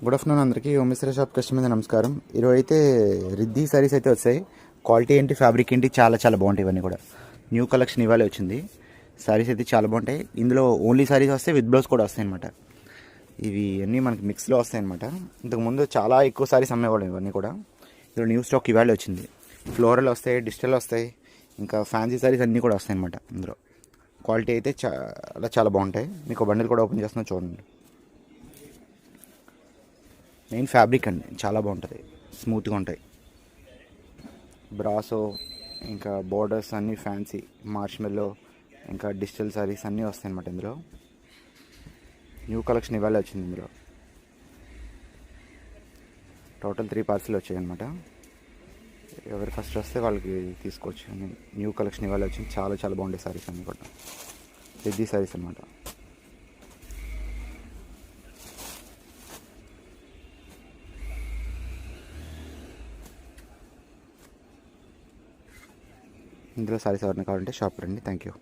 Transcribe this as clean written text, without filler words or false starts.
Good afternoon అందరికీ. ఓమిశ్ర shop customer నమస్కారం. ఈరోజు అయితే రిద్ధి సారీస్ అయితే వచ్చాయి. క్వాలిటీ ఏంటి, ఫ్యాబ్రిక్ ఏంటి, చాలా చాలా బాగుంటాయి. ఇవన్నీ కూడా న్యూ కలెక్షన్ ఇవాళ వచ్చింది. సారీస్ అయితే చాలా బాగుంటాయి. ఇందులో ఓన్లీ సారీస్ వస్తాయి, విత్ బ్లౌజ్ కూడా వస్తాయి అనమాట. ఇవి అన్నీ మనకి మిక్స్లో వస్తాయి అనమాట. ఇంతకుముందు చాలా ఎక్కువ సారీస్ అమ్మేవాళ్ళం. ఇవన్నీ కూడా ఇందులో న్యూ స్టాక్ ఇవాళ వచ్చింది. ఫ్లోరల్ వస్తాయి, డిజిటల్ వస్తాయి, ఇంకా ఫ్యాన్సీ సారీస్ అన్నీ కూడా వస్తాయి అనమాట. ఇందులో క్వాలిటీ అయితే చాలా చాలా బాగుంటాయి. మీకు బండిల్ కూడా ఓపెన్ చేస్తున్నా చూడండి. మెయిన్ ఫ్యాబ్రిక్ అండి, చాలా బాగుంటుంది, స్మూత్గా ఉంటాయి. బ్రాసో, ఇంకా బోర్డర్స్ అన్నీ ఫ్యాన్సీ, మార్ష్మెల్లో, ఇంకా డిజిటల్ సారీస్ అన్నీ వస్తాయి అన్నమాట. ఇందులో న్యూ కలెక్షన్ ఇవాళ వచ్చింది. ఇందులో టోటల్ 3 పార్సల్ వచ్చాయి అనమాట. ఎవరు ఫస్ట్ వస్తే వాళ్ళకి తీసుకోవచ్చు. న్యూ కలెక్షన్ ఇవాళ వచ్చింది. చాలా చాలా బాగుంటాయి సారీస్ అన్నీ కూడా. పెద్ద సారీస్ అనమాట. ఇందులో సారీస్ ఎవరైనా కావాలంటే షాప్ రండి. Thank you.